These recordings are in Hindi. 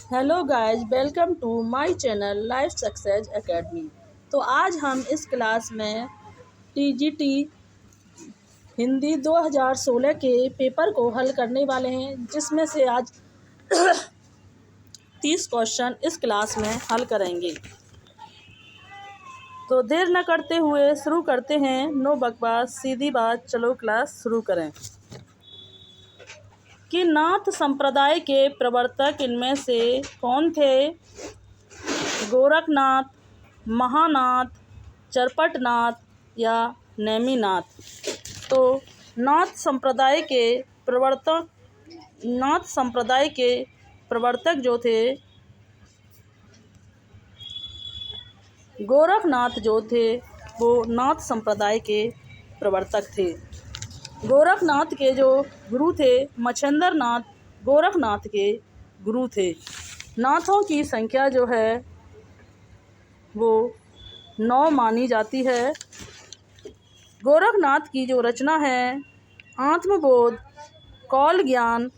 Hello guys, welcome to my channel life success academy. तो आज हम इस क्लास में टीजीटी हिंदी 2016 के पेपर को हल करने वाले हैं, जिसमें से आज 30 क्वेश्चन इस क्लास में हल करेंगे। तो देर न करते हुए शुरू करते हैं। नो बकवास, सीधी बात, चलो क्लास शुरू करें। कि नाथ संप्रदाय के प्रवर्तक इनमें से कौन थे? गोरखनाथ, महानाथ, चरपटनाथ या नेमिनाथ। तो नाथ संप्रदाय के प्रवर्तक जो थे, गोरखनाथ जो थे, वो नाथ संप्रदाय के प्रवर्तक थे। गोरखनाथ के जो गुरु थे, मच्छिंद्र नाथ, गोरखनाथ के गुरु थे। नाथों की संख्या जो है वो 9 मानी जाती है। गोरखनाथ की जो रचना है, आत्मबोध, कौल ज्ञान,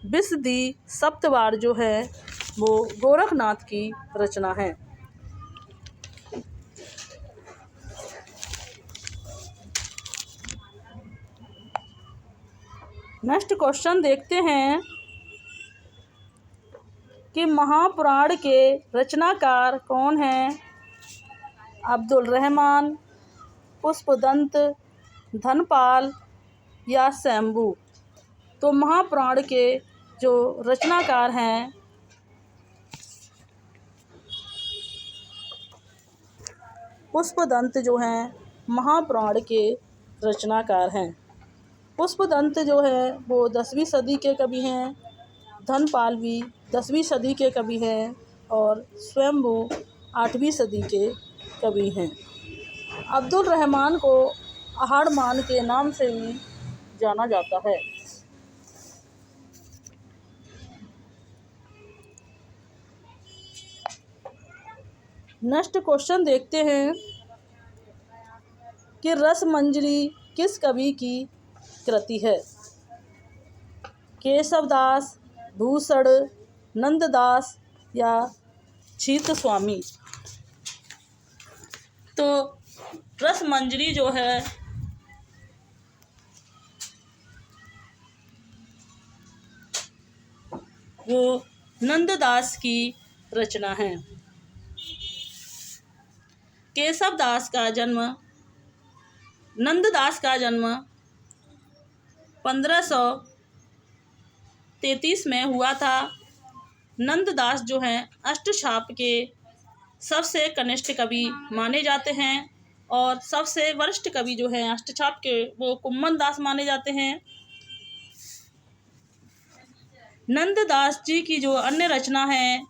विशुद्धि, सप्तवार जो है वो गोरखनाथ की रचना है। नेक्स्ट क्वेश्चन देखते हैं कि महापुराण के रचनाकार कौन हैं? अब्दुल रहमान, पुष्पदंत, धनपाल या शंभू। तो महापुराण के जो रचनाकार हैं, पुष्पदंत जो हैं महापुराण के रचनाकार हैं। पुष्पदंत जो है वो 10वीं सदी के कवि हैं, धनपाल भी 10वीं सदी के कवि हैं और शंभू 8वीं सदी के कवि हैं। अब्दुल रहमान को आहड़मान के नाम से भी जाना जाता है। नेक्स्ट क्वेश्चन देखते हैं कि रसमंजरी किस कवि की कृति है? केशवदास, भूषण, नंददास या छीत स्वामी। तो रसमंजरी जो है वो नंददास की रचना है। नंददास का जन्म 1533 में हुआ था। नंददास जो हैं अष्टछाप के सबसे कनिष्ठ कवि माने जाते हैं और सबसे वरिष्ठ कवि जो हैं अष्टछाप के वो कुम्मन दास माने जाते हैं। नंददास जी की जो अन्य रचना है,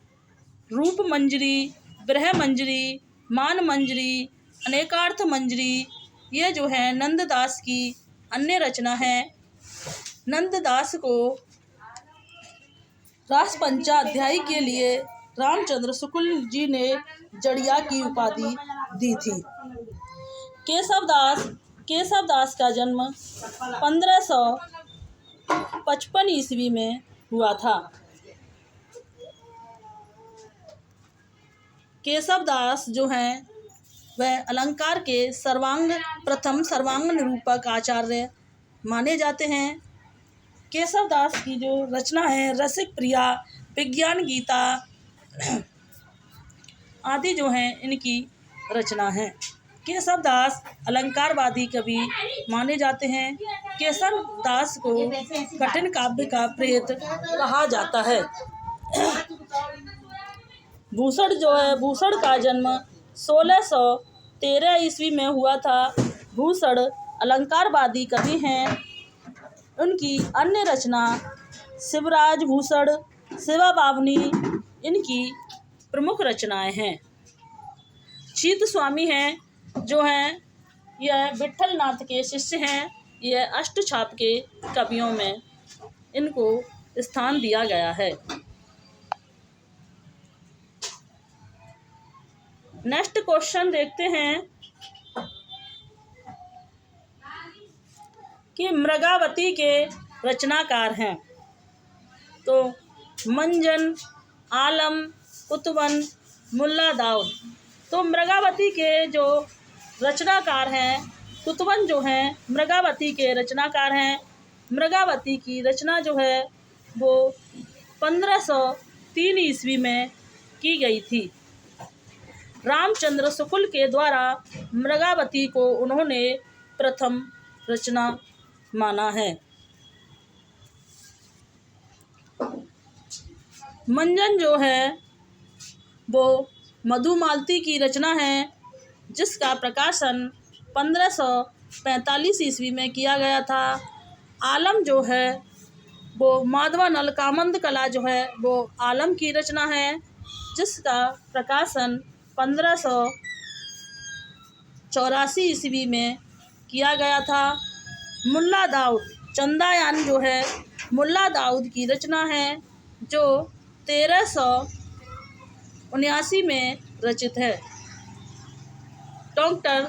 रूप मंजरी, ब्रह मंजरी, मान मंजरी, अनेकार्थ मंजरी, ये जो है नंददास की अन्य रचना है। नंददास को रासपंचाध्यायी के लिए रामचंद्र शुक्ल जी ने जड़िया की उपाधि दी थी। केशवदास का जन्म 1555 ईस्वी में हुआ था। केशवदास जो हैं वह अलंकार के प्रथम सर्वांग निरूपक आचार्य माने जाते हैं। केशवदास की जो रचना है, रसिक प्रिया, विज्ञान गीता आदि जो हैं इनकी रचना है। केशवदास अलंकारवादी कवि माने जाते हैं। केशवदास को कठिन काव्य का प्रेत कहा जाता है। भूषण का जन्म 1613 ईस्वी में हुआ था। भूषण अलंकारवादी कवि हैं। उनकी अन्य रचना शिवराज भूषण, शिवा बावनी इनकी प्रमुख रचनाएं हैं। छीत स्वामी हैं जो हैं यह विट्ठल नाथ के शिष्य हैं। यह अष्टछाप के कवियों में इनको स्थान दिया गया है। नेक्स्ट क्वेश्चन देखते हैं कि मृगावती के रचनाकार हैं। तो मंजन, आलम, कुतुबन, मुल्ला दाऊद। तो मृगावती के जो रचनाकार हैं, कुतुबन जो हैं मृगावती के रचनाकार हैं। मृगावती की रचना जो है वो 1503 ईस्वी में की गई थी। रामचंद्र शुक्ल के द्वारा मृगावती को उन्होंने प्रथम रचना माना है। मंजन जो है वो मधुमालती की रचना है, जिसका प्रकाशन 1545 ईस्वी में किया गया था। आलम जो है वो माधवानल कामंद कला जो है वो आलम की रचना है, जिसका प्रकाशन 1584 ईस्वी में किया गया था। मुल्ला दाऊद, चंदायान जो है मुल्ला दाऊद की रचना है, जो 1379 में रचित है। डॉक्टर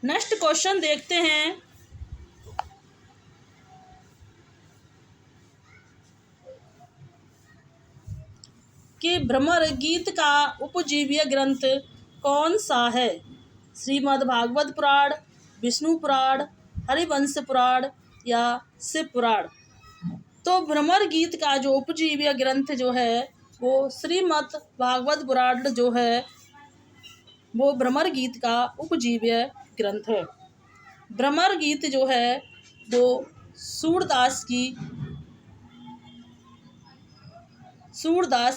नेक्स्ट क्वेश्चन देखते हैं कि भ्रमर गीत का उपजीव्य ग्रंथ कौन सा है? श्रीमद् भागवत पुराण, विष्णु पुराण, हरिवंश पुराण या शिव पुराण? तो भ्रमर गीत का जो उपजीव्य ग्रंथ जो है वो श्रीमद् भागवत पुराण जो है वो भ्रमर गीत का उपजीव्य ग्रंथ है। भ्रमर गीत जो है वो सूरदास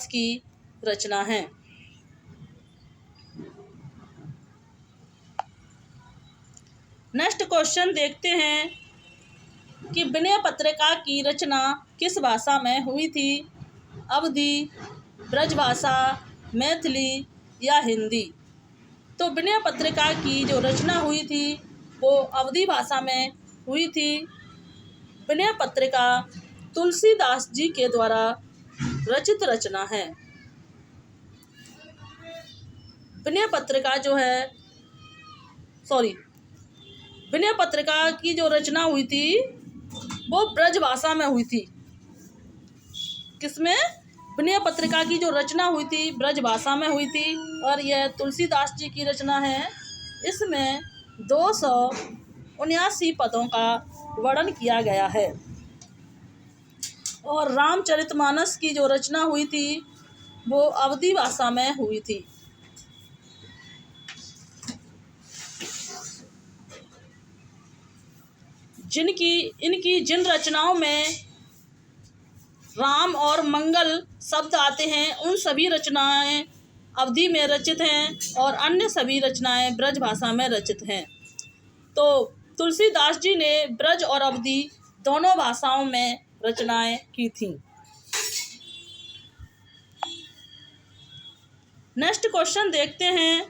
की रचना है। नेक्स्ट क्वेश्चन देखते हैं कि विनय पत्रिका की रचना किस भाषा में हुई थी? अवधी, ब्रजभाषा, मैथिली या हिंदी? तो विनय पत्रिका की जो रचना हुई थी वो अवधी भाषा में हुई थी। विनय पत्रिका तुलसीदास जी के द्वारा रचित रचना है। विनय पत्रिका की जो रचना हुई थी वो ब्रजभाषा में हुई थी। किसमें? विनय पत्रिका की जो रचना हुई थी ब्रजभाषा में हुई थी, और यह तुलसीदास जी की रचना है। इसमें 279 पदों का वर्णन किया गया है। और रामचरितमानस की जो रचना हुई थी वो अवधी भाषा में हुई थी। इनकी जिन रचनाओं में राम और मंगल शब्द आते हैं उन सभी रचनाएं अवधी में रचित हैं, और अन्य सभी रचनाएं ब्रज भाषा में रचित हैं। तो तुलसीदास जी ने ब्रज और अवधी दोनों भाषाओं में रचनाएं की थीं। नेक्स्ट क्वेश्चन देखते हैं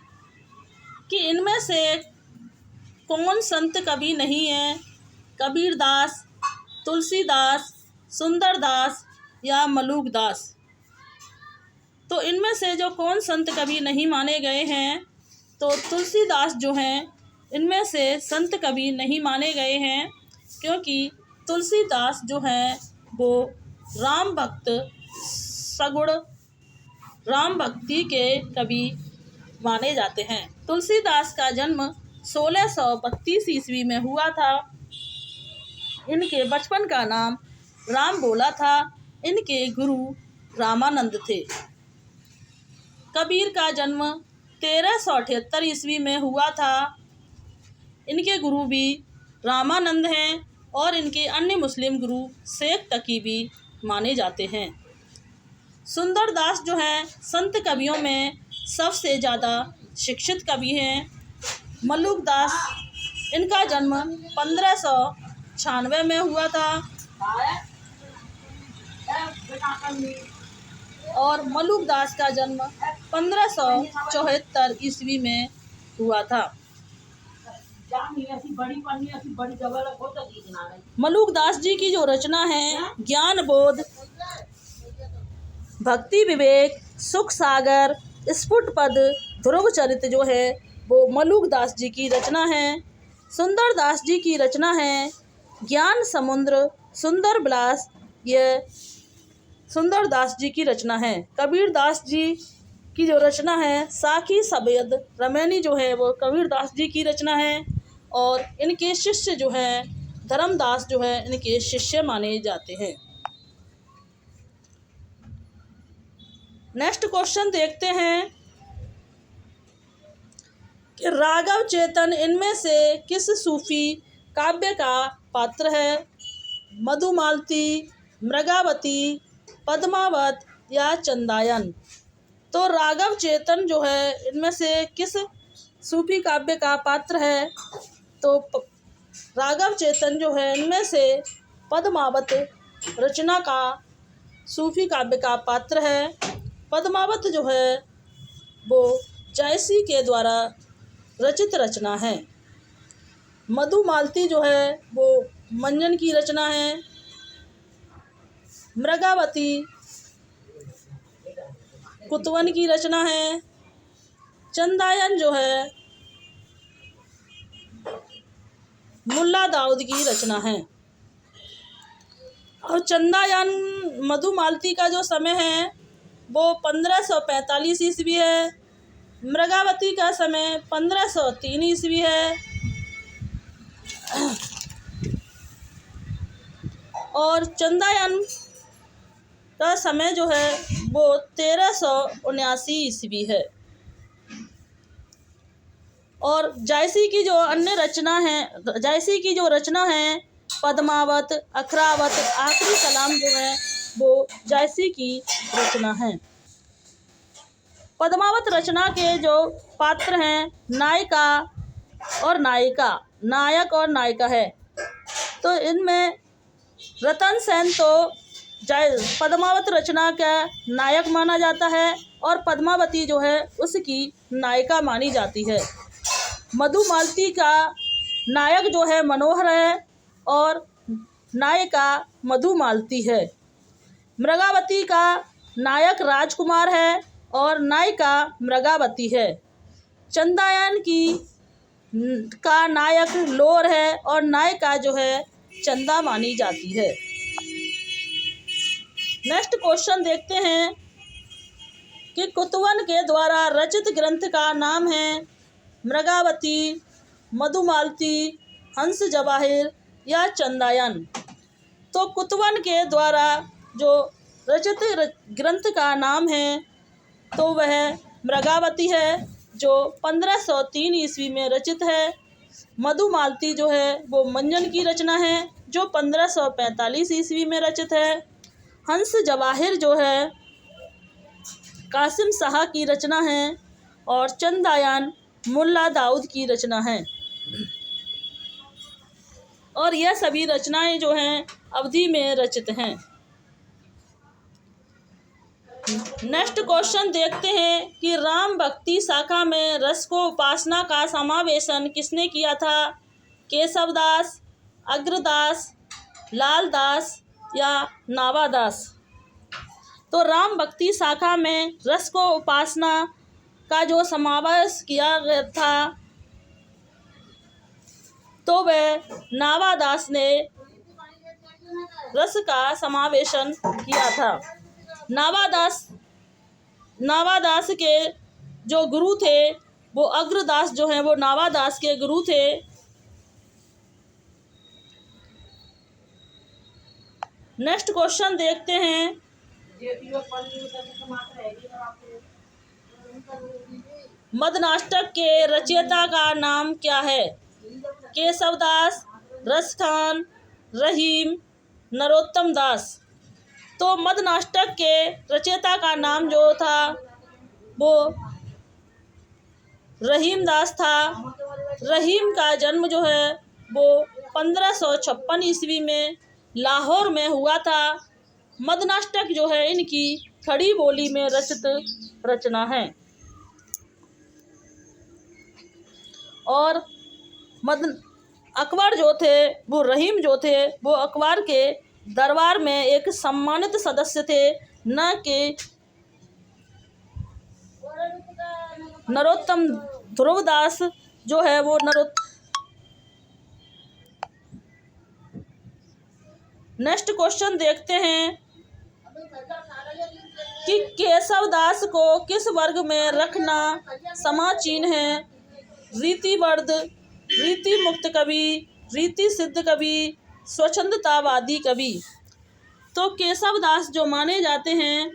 कि इनमें से कौन संत कवि नहीं है? कबीरदास, तुलसीदास, सुंदरदास या मलुकदास? तो इनमें से जो कौन संत कवि नहीं माने गए हैं, तो तुलसीदास जो हैं इनमें से संत कवि नहीं माने गए हैं, क्योंकि तुलसीदास जो हैं वो राम भक्त सगुण राम भक्ति के कवि माने जाते हैं। तुलसीदास का जन्म 1632 ईस्वी में हुआ था। इनके बचपन का नाम राम बोला था। इनके गुरु रामानंद थे। कबीर का जन्म 1378 ईस्वी में हुआ था। इनके गुरु भी रामानंद हैं और इनके अन्य मुस्लिम गुरु शेख तकी भी माने जाते हैं। सुंदरदास जो है संत कवियों में सबसे ज़्यादा शिक्षित कवि हैं। मलुकदास, इनका जन्म 1596 में हुआ था और मलुकदास का जन्म 1574 ईस्वी में हुआ था। मलुकदास जी की जो रचना है ज्ञान बोध, भक्ति विवेक, सुख सागर, स्फुट पद, ध्रुव चरित जो है वो मलुकदास जी की रचना है। सुंदरदास जी की रचना है ज्ञान समुद्र, सुंदर विलास ये सुंदर दास जी की रचना है। कबीर दास जी की जो रचना है साखी सफेद रमैनी जो है वो कबीर दास जी की रचना है। और इनके शिष्य जो है धर्मदास जो है इनके शिष्य माने जाते हैं। नेक्स्ट क्वेश्चन देखते हैं कि राघव चेतन इनमें से किस सूफी काव्य का पात्र है? मधुमालती, मृगावती, पद्मावत या चंदायन? तो राघव चेतन जो है इनमें से किस सूफी काव्य का पात्र है? तो राघव चेतन जो है इनमें से पद्मावत रचना का सूफी काव्य का पात्र है। पद्मावत जो है वो जायसी के द्वारा रचित रचना है। मधुमालती जो है वो मंजन की रचना है। मृगावती कुतवन की रचना है। चंदायन जो है मुल्ला दाऊद की रचना है। और चंदायन मधुमालती का जो समय है वो 1545 ईस्वी है। मृगावती का समय 1503 ईस्वी है। और चंदायन का समय जो है वो 1379 ईस्वी है। और जायसी की जो अन्य रचना है, जायसी की जो रचना है पद्मावत, अखरावत, आखिरी कलाम जो है वो जायसी की रचना है। पद्मावत रचना के जो पात्र हैं नायिका और नायिका, नायक और नायिका है। तो इनमें रतन सेन तो पद्मावत रचना का नायक माना जाता है और पद्मावती जो है उसकी नायिका मानी जाती है। मधुमालती का नायक जो है मनोहर है और नायिका मधुमालती है। मृगावती का नायक राजकुमार है और नायिका मृगावती है। चंदायन का नायक लोर है और नायिका जो है चंदा मानी जाती है। नेक्स्ट क्वेश्चन देखते हैं कि कुतवन के द्वारा रचित ग्रंथ का नाम है मृगावती, मधुमालती, हंस जवाहिर या चंदायन? तो कुतवन के द्वारा जो रचित ग्रंथ का नाम है तो वह मृगावती है जो 1503 ईस्वी में रचित है। मधुमालती जो है वो मंजन की रचना है जो 1545 ईस्वी में रचित है। हंस जवाहिर जो है कासिम शाह की रचना है और चंदायन मुल्ला दाऊद की रचना है। और यह सभी रचनाएं जो हैं अवधि में रचित हैं। नेक्स्ट क्वेश्चन देखते हैं कि राम भक्ति शाखा में रस को उपासना का समावेशन किसने किया था? केशवदास, अग्रदास, लालदास या नावादास? तो राम भक्ति शाखा में रस को उपासना का जो समावेश किया गया था तो वह नावादास ने रस का समावेशन किया था। नावादास के जो गुरु थे वो अग्रदास जो हैं वो नावादास के गुरु थे। नेक्स्ट क्वेश्चन देखते हैं मदनाष्टक के रचयिता का नाम क्या है? केशवदास, रसखान, रहीम, नरोत्तम दास? तो मदनाष्टक के रचयिता का नाम जो था वो रहीम दास था। रहीम का जन्म जो है वो 1556 ईस्वी में लाहौर में हुआ था। मदनाष्टक जो है इनकी खड़ी बोली में रचित रचना है। और अकबर जो थे वो रहीम जो थे वो अकबर के दरबार में एक सम्मानित सदस्य थे, न कि नरोत्तम ध्रुवदास जो है वो नेक्स्ट क्वेश्चन देखते हैं कि केशव दास को किस वर्ग में रखना समाचीन है। रीतिवर्ध, रीति मुक्त कवि, रीति सिद्ध कवि, स्वच्छंदतावादी कवि। तो केशव दास जो माने जाते हैं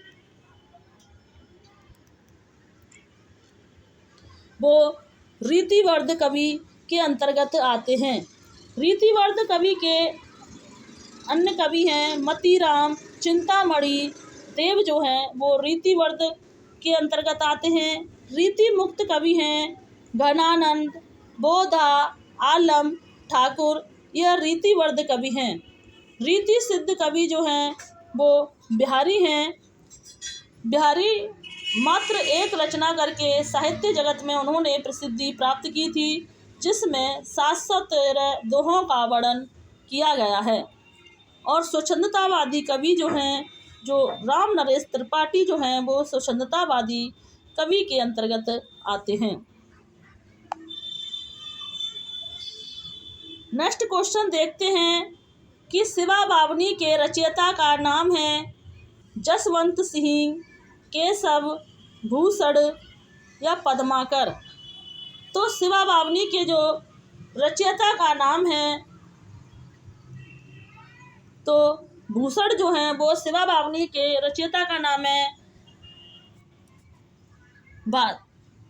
वो रीतिवर्ध कवि के अंतर्गत आते हैं। रीतिवर्ध कवि के अन्य कवि हैं मतीराम, चिंतामणि देव जो हैं वो रीतिवर्ध के अंतर्गत आते हैं। रीति मुक्त कवि हैं घनानंद, बोधा, आलम, ठाकुर, यह रीतिवर्ध कवि हैं। रीति सिद्ध कवि जो हैं वो बिहारी हैं। बिहारी मात्र एक रचना करके साहित्य जगत में उन्होंने प्रसिद्धि प्राप्त की थी, जिसमें 713 दोहों का वर्णन किया गया है। और स्वच्छंदतावादी कवि जो हैं, जो राम नरेश त्रिपाठी जो हैं, वो स्वच्छंदतावादी कवि के अंतर्गत आते हैं। नेक्स्ट क्वेश्चन देखते हैं कि शिवा बावनी के रचयिता का नाम है जसवंत सिंह, केशव, भूषण या पद्माकर। तो शिवा बावनी के जो रचयिता का नाम है तो भूषण जो हैं वो शिवा बावनी के रचयिता का नाम है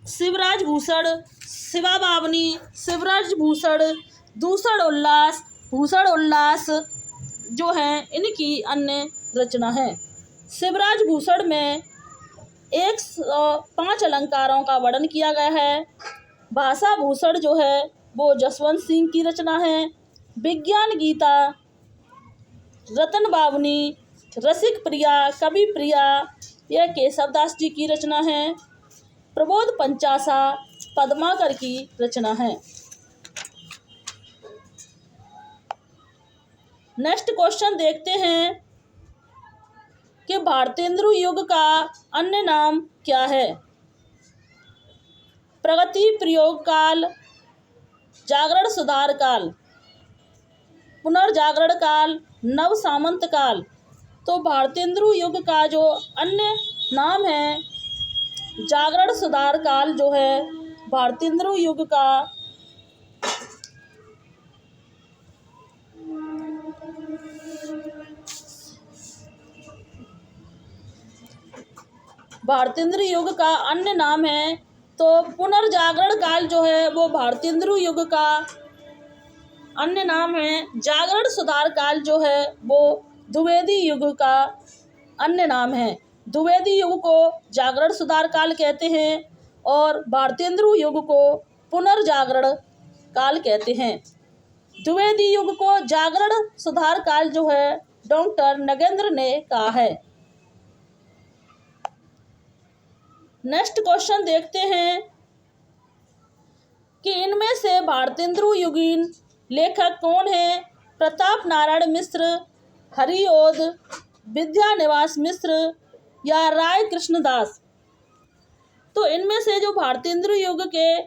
शिवराज भूषण, शिवा बावनी, शिवराज भूषण, दूषण उल्लास, भूषण उल्लास जो हैं इनकी अन्य रचना है। शिवराज भूषण में 105 अलंकारों का वर्णन किया गया है। भाषा भूषण जो है वो जसवंत सिंह की रचना है। विज्ञान गीता रतन बावनी, रसिक प्रिया, कवि प्रिया यह केशव दास जी की रचना है। प्रबोध पंचासा पद्माकर की रचना है। नेक्स्ट क्वेश्चन देखते हैं कि भारतेंदु युग का अन्य नाम क्या है। प्रगति प्रयोग काल, जागरण सुधार काल, पुनर्जागरण काल, नव सामंत काल। तो भारतेंदु युग का जो अन्य नाम है जागरण सुधार काल जो है भारतेंदु युग का भारतेंदु युग का अन्य नाम है। तो पुनर्जागरण काल जो है वो भारतेंदु युग का अन्य नाम है। जागरण सुधार काल जो है वो द्विवेदी युग का अन्य नाम है। द्विवेदी युग को जागरण सुधार काल कहते हैं और भारतेंदु युग को पुनर्जागरण काल कहते हैं। द्विवेदी युग को जागरण सुधार काल जो है डॉक्टर नगेंद्र ने कहा है। नेक्स्ट क्वेश्चन देखते हैं कि इनमें से भारतेंदु युगीन लेखक कौन हैं। प्रताप नारायण मिश्र, हरिओद, विद्यानिवास मिश्र या राय कृष्णदास। तो इनमें से जो भारतेंदु युग के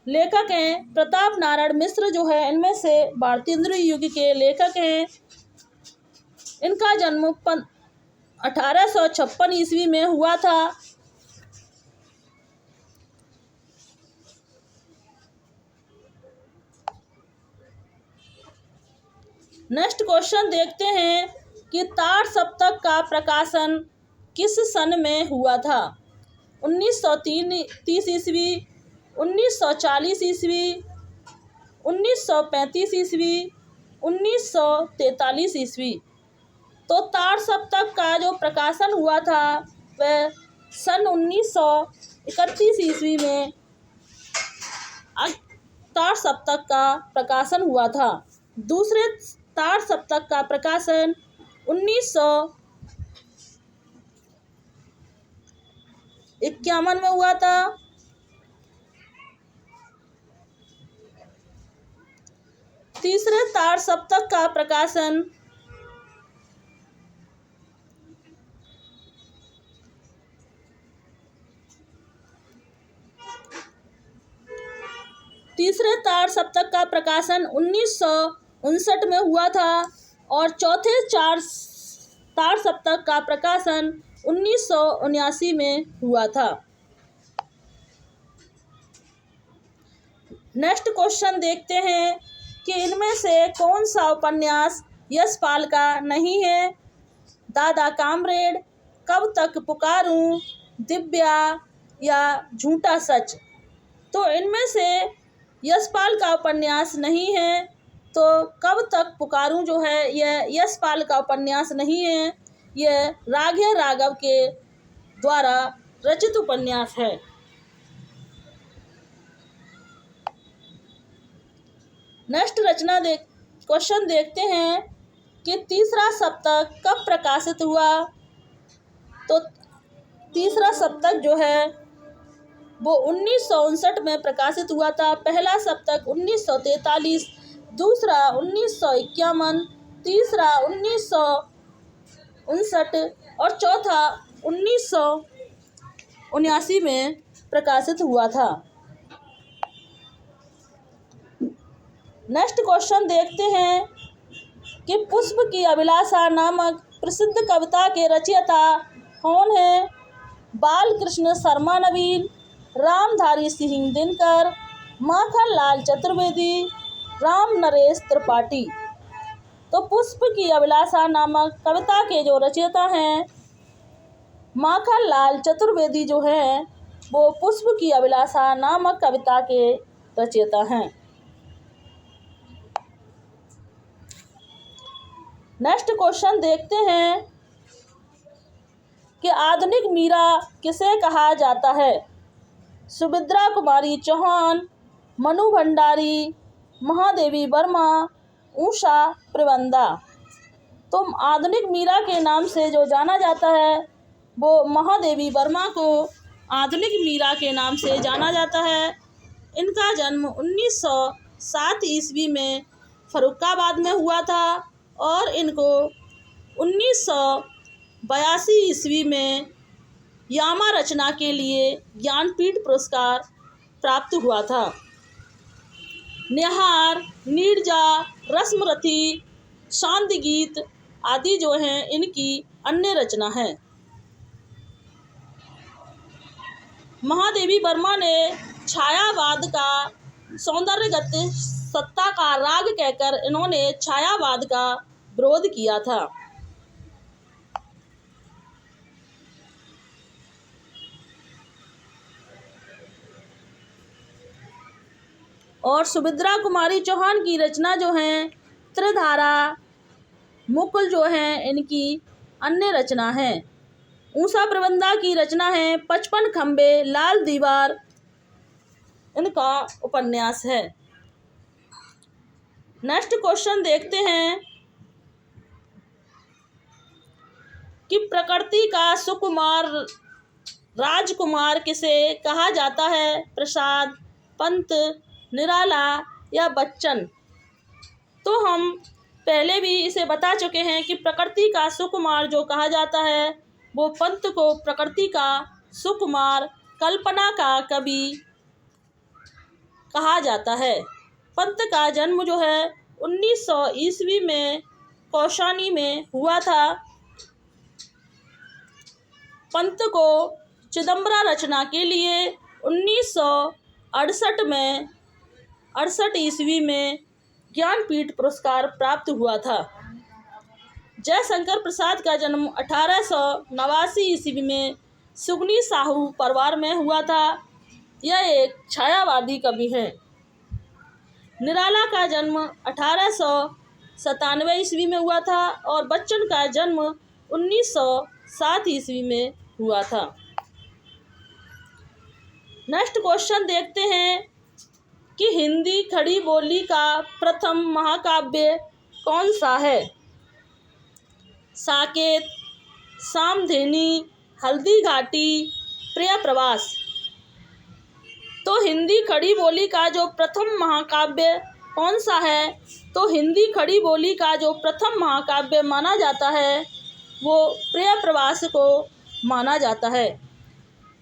लेखक हैं प्रताप नारायण मिश्र जो है इनमें से भारतेंदु युग के लेखक हैं। इनका जन्म 1856 ईस्वी में हुआ था। नेक्स्ट क्वेश्चन देखते हैं कि ताड़ सप्तक का प्रकाशन किस सन में हुआ था। 1930 ईस्वी, 1940 ईस्वी, 1935 ईस्वी, 1943 ईस्वी। तो ताड़ सप्तक का जो प्रकाशन हुआ था वह सन 1931 ईस्वी में ताड़ सप्तक का प्रकाशन हुआ था। दूसरे ताड़ सप्तक का प्रकाशन 1951 में हुआ था। तीसरे ताड़ सप्तक का प्रकाशन 1959 में हुआ था। और चौथे तार सप्तक का प्रकाशन 1979 में हुआ था। नेक्स्ट क्वेश्चन देखते हैं कि इनमें से कौन सा उपन्यास यशपाल का नहीं है। दादा कामरेड, कब तक पुकारूं, दिव्या या झूठा सच। तो इनमें से यशपाल का उपन्यास नहीं है, तो कब तक पुकारूं जो है यह यशपाल का उपन्यास नहीं है, यह राघव राघव के द्वारा रचित उपन्यास है। नेक्स्ट क्वेश्चन देखते हैं कि तीसरा सप्तक कब प्रकाशित हुआ। तो तीसरा सप्तक जो है वो 1959 में प्रकाशित हुआ था। पहला सप्तक 1943, दूसरा 1951, तीसरा 1959 और चौथा 1979 में प्रकाशित हुआ था। नेक्स्ट क्वेश्चन देखते हैं कि पुष्प की अभिलाषा नामक प्रसिद्ध कविता के रचयिता कौन है। बालकृष्ण शर्मा नवीन, रामधारी सिंह दिनकर, माखनलाल चतुर्वेदी, राम नरेश त्रिपाठी। तो पुष्प की अभिलाषा नामक कविता के जो रचयिता हैं माखनलाल चतुर्वेदी जो है वो पुष्प की अभिलाषा नामक कविता के रचयिता हैं। नेक्स्ट क्वेश्चन देखते हैं कि आधुनिक मीरा किसे कहा जाता है। सुभद्रा कुमारी चौहान, मनु भंडारी, महादेवी वर्मा, उषा प्रबंधा। तो आधुनिक मीरा के नाम से जो जाना जाता है वो महादेवी वर्मा को आधुनिक मीरा के नाम से जाना जाता है। इनका जन्म 1907 ईस्वी में फर्रुखाबाद में हुआ था और इनको 1982 ईस्वी में यामा रचना के लिए ज्ञानपीठ पुरस्कार प्राप्त हुआ था। निहार, नीरजा, रस्मरथी, शांति गीत आदि जो हैं इनकी अन्य रचना है। महादेवी वर्मा ने छायावाद का सौंदर्यगत सत्ता का राग कहकर इन्होंने छायावाद का विरोध किया था। और सुभद्रा कुमारी चौहान की रचना जो है त्रिधारा, मुकुल जो है इनकी अन्य रचना है। उषा प्रबंधा की रचना है 55 खंबे लाल दीवार, इनका उपन्यास है। नेक्स्ट क्वेश्चन देखते हैं कि प्रकृति का सुकुमार राजकुमार किसे कहा जाता है। प्रसाद, पंत, निराला या बच्चन। तो हम पहले भी इसे बता चुके हैं कि प्रकृति का सुकुमार जो कहा जाता है वो पंत को प्रकृति का सुकुमार, कल्पना का कवि कहा जाता है। पंत का जन्म जो है 1900 ईस्वी में कौशानी में हुआ था। पंत को चिदंबरा रचना के लिए 1968 ईस्वी में ज्ञानपीठ पुरस्कार प्राप्त हुआ था। जयशंकर प्रसाद का जन्म 1889 ईस्वी में सुगनी साहू परिवार में हुआ था। यह एक छायावादी कवि हैं। निराला का जन्म 1897 ईस्वी में हुआ था और बच्चन का जन्म 1907 ईस्वी में हुआ था। नेक्स्ट क्वेश्चन देखते हैं कि हिंदी खड़ी बोली का प्रथम महाकाव्य कौन सा है। साकेत, सामधेनी, हल्दी घाटी, प्रिय प्रवास। तो हिंदी खड़ी बोली का जो प्रथम महाकाव्य कौन सा है, तो हिंदी खड़ी बोली का जो प्रथम महाकाव्य माना जाता है वो प्रिय प्रवास को माना जाता है।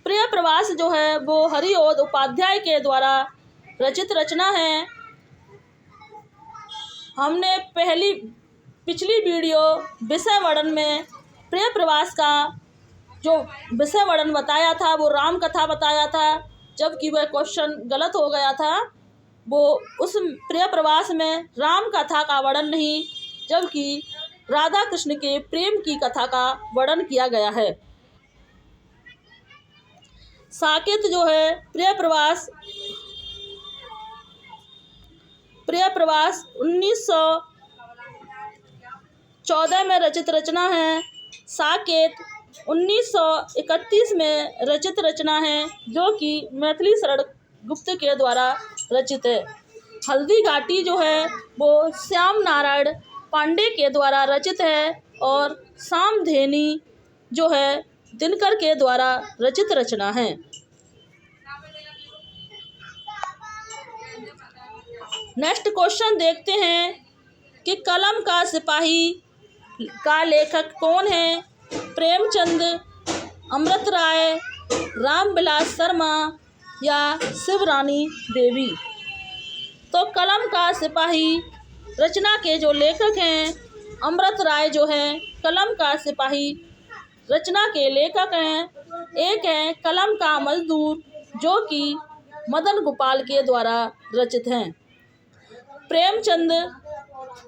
प्रिय प्रवास जो है वो हरिओद उपाध्याय के द्वारा रचित रचना है। हमने पिछली वीडियो विषय वर्णन में प्रिय प्रवास का जो विषय वर्णन बताया था वो राम कथा बताया था, जबकि वह क्वेश्चन गलत हो गया था। वो उस प्रिय प्रवास में राम कथा का वर्णन नहीं, जबकि राधा कृष्ण के प्रेम की कथा का वर्णन किया गया है। साकेत जो है प्रिय प्रवास 1914 में रचित रचना है। साकेत 1931 में रचित रचना है, जो कि मैथिली शरण गुप्त के द्वारा रचित है। हल्दी घाटी जो है वो श्याम नारायण पांडे के द्वारा रचित है, और सामधेनी जो है दिनकर के द्वारा रचित रचना है। नेक्स्ट क्वेश्चन देखते हैं कि कलम का सिपाही का लेखक कौन है? प्रेमचंद, अमृत राय, रामविलास शर्मा या शिवरानी देवी। तो कलम का सिपाही रचना के जो लेखक हैं अमृत राय जो हैं कलम का सिपाही रचना के लेखक हैं। एक है कलम का मजदूर, जो कि मदन गोपाल के द्वारा रचित हैं। प्रेमचंद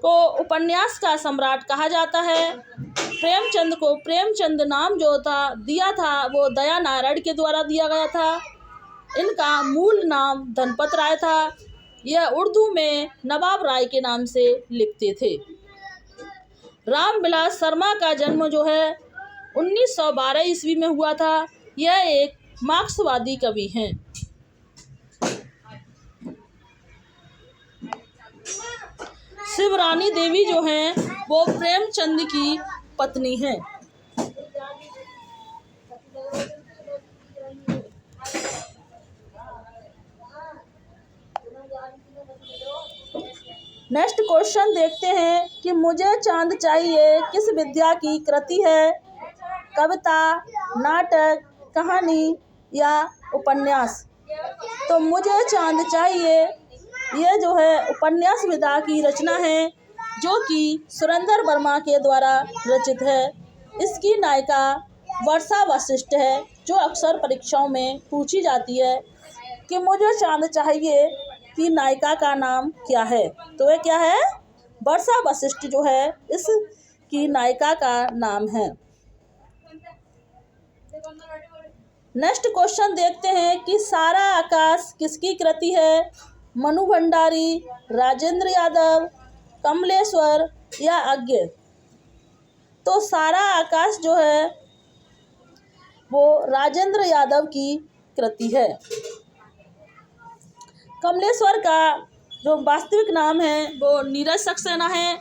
को उपन्यास का सम्राट कहा जाता है। प्रेमचंद को प्रेमचंद नाम जो था दिया था वो दया नारायण के द्वारा दिया गया था। इनका मूल नाम धनपत राय था। यह उर्दू में नवाब राय के नाम से लिखते थे। रामविलास शर्मा का जन्म जो है 1912 ईस्वी में हुआ था। यह एक मार्क्सवादी कवि हैं। शिवरानी देवी जो हैं वो प्रेमचंद की पत्नी हैं। नेक्स्ट क्वेश्चन देखते हैं कि मुझे चांद चाहिए किस विद्या की कृति है? कविता, नाटक, कहानी या उपन्यास। तो मुझे चांद चाहिए यह जो है उपन्यास विधा की रचना है, जो कि सुरेंद्र वर्मा के द्वारा रचित है। इसकी नायिका वर्षा वशिष्ठ है, जो अक्सर परीक्षाओं में पूछी जाती है कि मुझे चांद चाहिए की नायिका का नाम क्या है। तो वह क्या है? वर्षा वशिष्ठ जो है इसकी नायिका का नाम है। नेक्स्ट क्वेश्चन देखते हैं कि सारा आकाश किसकी कृति है? मनु भंडारी, राजेंद्र यादव, कमलेश्वर या अज्ञे। तो सारा आकाश जो है वो राजेंद्र यादव की कृति है। कमलेश्वर का जो वास्तविक नाम है वो नीरज सक्सेना है।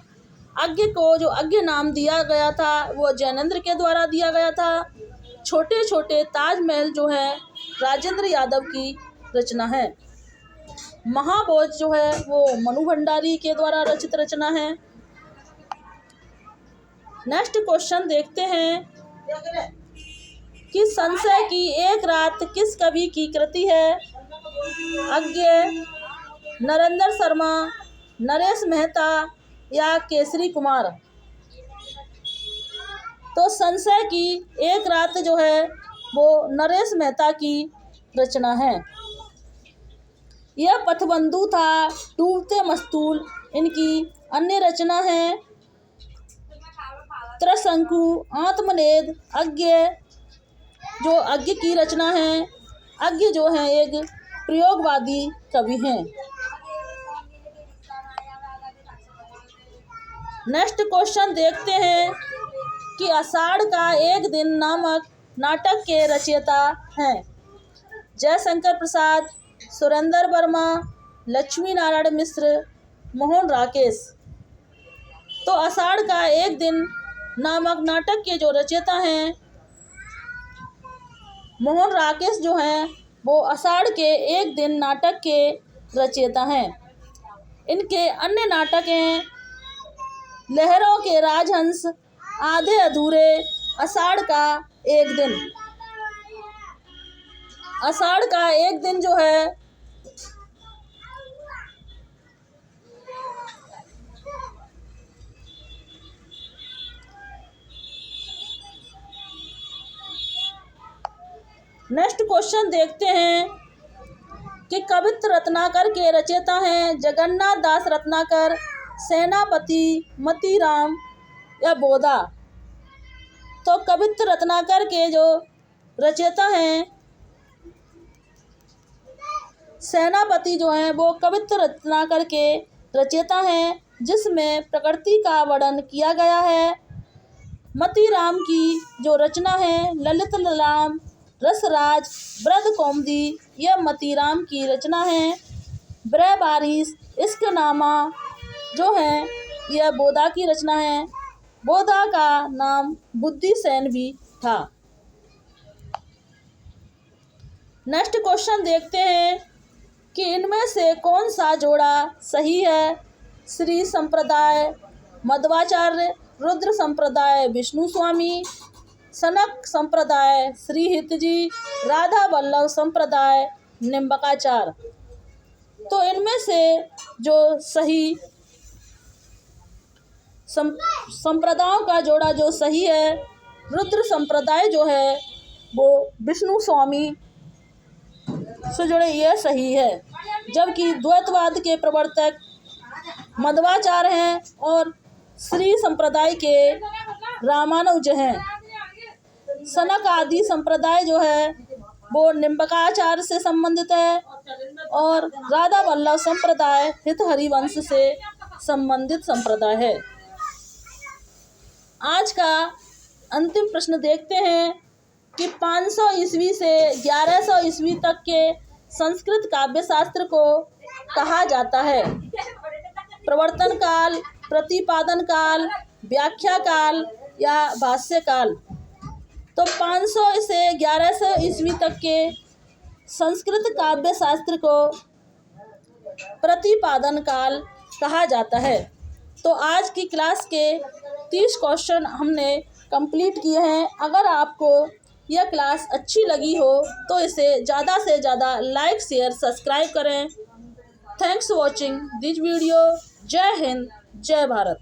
अज्ञे को जो अज्ञे नाम दिया गया था वो जैनेंद्र के द्वारा दिया गया था। छोटे छोटे ताजमहल जो है राजेंद्र यादव की रचना है। महाभोज जो है वो मनु भंडारी के द्वारा रचित रचना है। नेक्स्ट क्वेश्चन देखते हैं कि संशय की एक रात किस कवि की कृति है? अज्ञे, नरेंद्र शर्मा, नरेश मेहता या केसरी कुमार। तो संशय की एक रात जो है वो नरेश मेहता की रचना है। यह पथबंधु था, डूबते मस्तूल इनकी अन्य रचना है। त्रिशंकु, आत्मनेद, अज्ञे जो अज्ञे की रचना है। अज्ञे जो है एक प्रयोगवादी कवि हैं। नेक्स्ट क्वेश्चन देखते हैं कि आषाढ़ का एक दिन नामक नाटक के रचयिता हैं। जयशंकर प्रसाद, सुरेंद्र वर्मा, लक्ष्मी नारायण मिश्र, मोहन राकेश। तो आषाढ़ का एक दिन नामक नाटक के जो रचयिता हैं मोहन राकेश जो हैं वो आषाढ़ के एक दिन नाटक के रचयिता हैं। इनके अन्य नाटक हैं लहरों के राजहंस, आधे अधूरे, आषाढ़ का एक दिन। आषाढ़ का एक दिन जो है नेक्स्ट क्वेश्चन देखते हैं कि कवित्र रत्नाकर के रचयिता हैं जगन्नाथ दास रत्नाकर, सेनापति, मतीराम या बोधा। तो कवित्र रत्नाकर के जो रचयिता हैं सेनापति जो हैं वो कवित्र रत्नाकर के रचयिता हैं, जिसमें प्रकृति का वर्णन किया गया है। मतीराम की जो रचना है ललित राम रसराज ब्रज कौमुदी, यह मतीराम की रचना है। ब्रहबारिश इश्कनामा जो है यह बोधा की रचना है। बोधा का नाम बुद्धिसेन भी था। नेक्स्ट क्वेश्चन देखते हैं कि इनमें से कौन सा जोड़ा सही है। श्री संप्रदाय मध्वाचार्य, रुद्र संप्रदाय विष्णु स्वामी, सनक संप्रदाय श्री हितजी, राधा वल्लभ संप्रदाय निम्बकाचार्य। तो इनमें से जो सही संप्रदायों का जोड़ा जो सही है, रुद्र संप्रदाय जो है वो विष्णु स्वामी से जुड़े यह सही है, जबकि द्वैतवाद के प्रवर्तक मध्वाचार्य हैं और श्री संप्रदाय के रामानुज हैं। सनक आदि संप्रदाय जो है वो निम्बकाचार्य से संबंधित है और राधा वल्लभ संप्रदाय हित हरिवंश से संबंधित संप्रदाय है। आज का अंतिम प्रश्न देखते हैं कि 500 ईस्वी से 1100 ईस्वी तक के संस्कृत काव्य शास्त्र को कहा जाता है। प्रवर्तन काल, प्रतिपादन काल, व्याख्या काल या भाष्य काल। तो 500 से 1100 ईस्वी तक के संस्कृत काव्य शास्त्र को प्रतिपादन काल कहा जाता है। तो आज की क्लास के 30 क्वेश्चन हमने कंप्लीट किए हैं। अगर आपको यह क्लास अच्छी लगी हो तो इसे ज़्यादा से ज़्यादा लाइक, शेयर, सब्सक्राइब करें। Thanks for watching this video. जय हिंद, जय भारत।